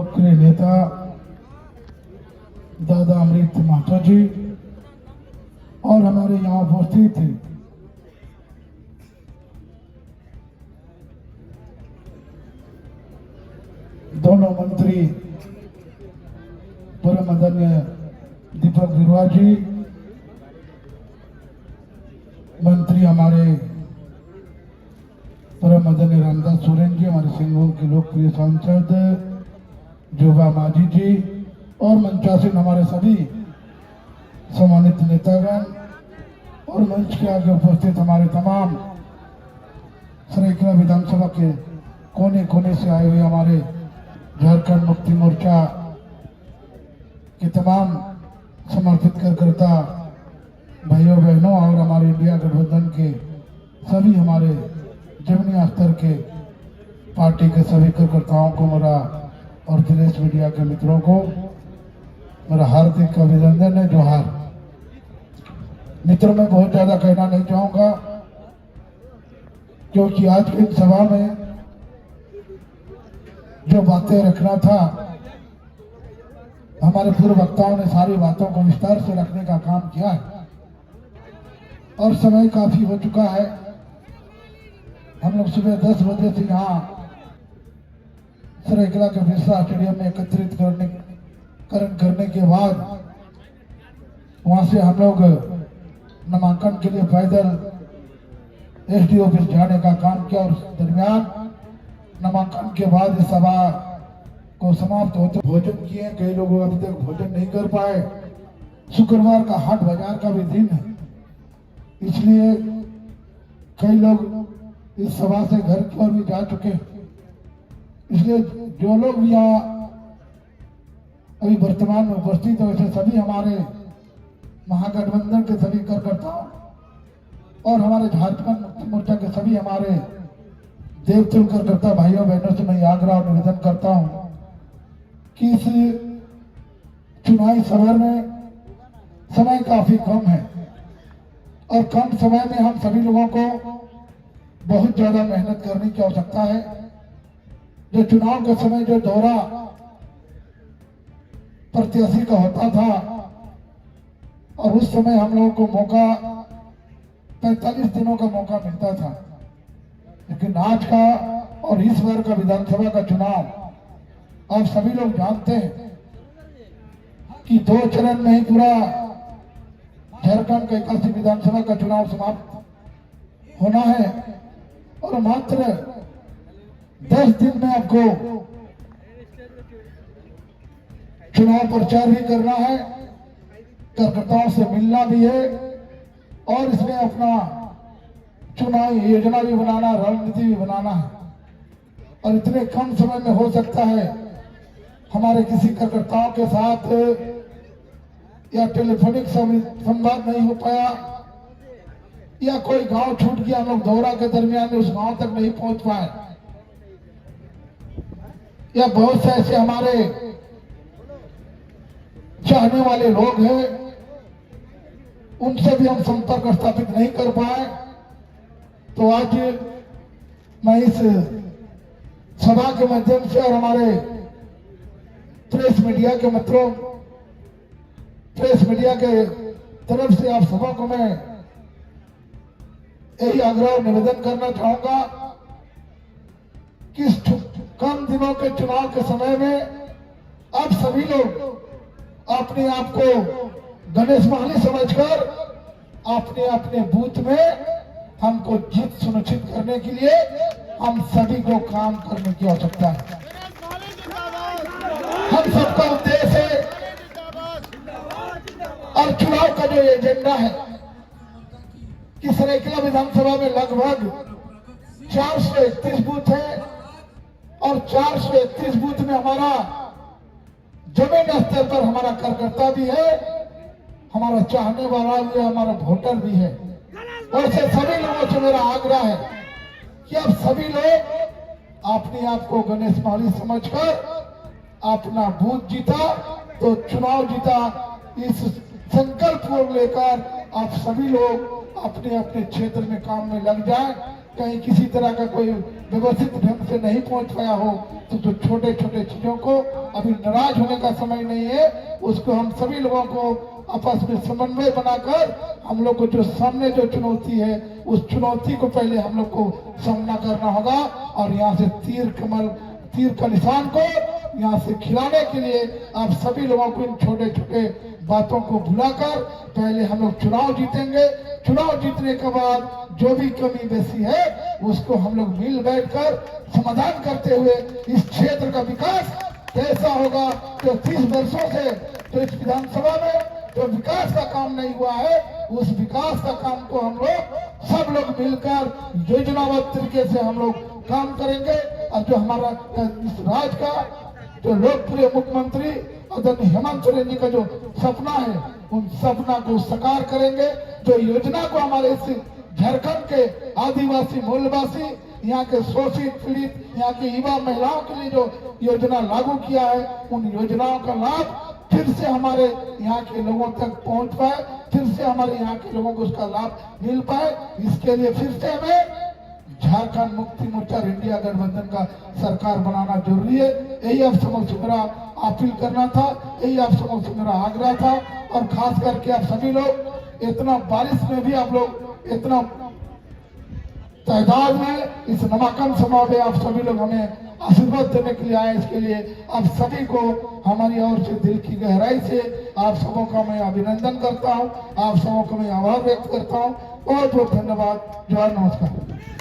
लोकप्रिय नेता दादा अमृत महतो जी और हमारे यहाँ उपस्थित दोनों मंत्री परम आदरणीय दीपक बिरुआ जी, मंत्री हमारे परम आदरणीय रामदास सोरेन जी, हमारे सिंहभूम के लोकप्रिय सांसद जोबा मांझी जी और मंचासीन हमारे सभी सम्मानित नेतागण और मंच के आगे उपस्थित हमारे तमाम सरायकेला विधानसभा के कोने कोने से आए हुए हमारे झारखंड मुक्ति मोर्चा के तमाम समर्पित कार्यकर्ता भाइयों बहनों और हमारे इंडिया गठबंधन के सभी हमारे जमीनी स्तर के पार्टी के सभी कार्यकर्ताओं को मेरा और प्रेस मीडिया के मित्रों को मेरा हार्दिक अभिनंदन है, जोहार। मित्रों, मैं बहुत ज्यादा कहना नहीं चाहूंगा क्योंकि आज की सभा में जो बातें रखना था हमारे पूर्व वक्ताओं ने सारी बातों को विस्तार से रखने का काम किया है और समय काफी हो चुका है। हम लोग सुबह 10 बजे से यहाँ सरायकेला के बिरसा स्टेडियम में एकत्रित करने के बाद वहां से हम लोग नामांकन के लिए पैदल एसडी ऑफिस जाने का काम किया और दरमियान नामांकन के बाद इस सभा को समाप्त होते भोजन किए। कई लोग अभी तक भोजन नहीं कर पाए। शुक्रवार का हाट बाजार का भी दिन है, इसलिए कई लोग इस सभा से घर की ओर भी जा चुके। इसलिए जो लोग भी यहाँ अभी वर्तमान में उपस्थित है वैसे सभी हमारे महागठबंधन के सभी कार्यकर्ताओं और हमारे झारखंड मुक्ति मोर्चा के सभी हमारे देवतुल कार्यकर्ता भाइयों बहनों से मैं आग्रह और निवेदन करता हूं कि इस चुनावी सभा में समय काफी कम है और कम समय में हम सभी लोगों को बहुत ज्यादा मेहनत करने की आवश्यकता है। जो चुनाव के समय जो दौरा प्रत्याशी का होता था और उस समय हम लोगों को मौका 45 दिनों का मौका मिलता था, लेकिन आज का और इस बार का विधानसभा का चुनाव आप सभी लोग जानते हैं कि 2 चरण में ही पूरा झारखंड के 81 विधानसभा का चुनाव समाप्त होना है और मात्र 10 दिन में आपको चुनाव प्रचार भी करना है, कार्यकर्ताओं से मिलना भी है और इसमें अपना चुनावी योजना भी बनाना, रणनीति भी बनाना है। और इतने कम समय में हो सकता है हमारे किसी कार्यकर्ताओं के साथ या टेलीफोनिक संवाद नहीं हो पाया या कोई गांव छूट गया, हम लोग दौरा के दरमियान में उस गांव तक नहीं पहुंच पाए, या बहुत से ऐसे हमारे चाहने वाले लोग हैं उनसे भी हम संपर्क स्थापित नहीं कर पाए। तो आज मैं इस सभा के माध्यम से और हमारे प्रेस मीडिया के मित्रों, प्रेस मीडिया के तरफ से आप सभा को मैं यही आग्रह और निवेदन करना चाहूंगा कि इस कम दिनों के चुनाव के समय में आप सभी लोग अपने आप को गणेश महाली समझकर अपने अपने बूथ में हमको जीत सुनिश्चित करने के लिए हम सभी को काम करने की आवश्यकता है। हम सबका उद्देश्य है और चुनाव का जो एजेंडा है कि सरायकेला विधानसभा में लगभग 431 बूथ है और 431 बूथ में हमारा जमीन स्तर पर हमारा कार्यकर्ता भी है, हमारा चाहने वाला भी है, हमारा वोटर भी है। और से सभी लोगों से मेरा आग्रह है कि आप सभी लोग अपने आप को गणेश माली समझकर अपना बूथ जीता तो चुनाव जीता, इस संकल्प को लेकर आप सभी लोग अपने अपने क्षेत्र में काम में लग जाएं कहीं किसी तरह का कोई व्यवस्थित ढंग से नहीं पहुंच पाया हो तो छोटे छोटे चीजों को अभी नाराज होने का समय नहीं है, उसको हम सभी लोगों को आपस में समन्वय बनाकर हम लोग को जो सामने जो चुनौती है उस चुनौती को पहले हम लोग को सामना करना होगा और यहाँ से तीर का निशान को यहाँ से खिलाने के लिए आप सभी लोगों को इन छोटे छोटे बातों को भुलाकर पहले हम लोग चुनाव जीतेंगे। चुनाव जीतने के बाद जो भी कमी बेसी है उसको हम लोग मिल बैठकर समाधान करते हुए इस क्षेत्र का विकास कैसा होगा। तो 30 वर्षों से तो इस विधानसभा में जो विकास का काम नहीं हुआ है उस विकास का काम को हम लोग सब लोग मिलकर योजनाबद्ध तरीके से हम लोग काम करेंगे। और जो हमारा इस राज्य का जो लोकप्रिय मुख्यमंत्री आदरणीय हेमंत सोरेन जी का जो सपना है उन सपना को साकार करेंगे। जो योजना को हमारे इस झारखंड के आदिवासी मूलवासी यहाँ के शोषित पीड़ित यहाँ की युवा महिलाओं के लिए जो योजना लागू किया है उन योजनाओं का लाभ फिर से हमारे यहाँ के लोगों तक पहुँच पाए, फिर से हमारे यहाँ के लोगों को उसका लाभ मिल पाए। इसके लिए फिर से हमें झारखंड मुक्ति मोर्चा इंडिया गठबंधन का सरकार बनाना जरूरी है। यही आप समक्ष मेरा अपील करना था, यही आप समक्ष मेरा आग्रह था। और खास करके आप सभी लोग इतना बारिश में भी आप लोग इतना तादाद में इस नामांकन सभा में आप सभी लोग हमें आशीर्वाद देने के लिए आए, इसके लिए आप सभी को हमारी ओर से दिल की गहराई से आप सबों का मैं अभिनंदन करता हूं, आप सबों का मैं आभार व्यक्त करता हूं। बहुत बहुत धन्यवाद। जय नमस्कार।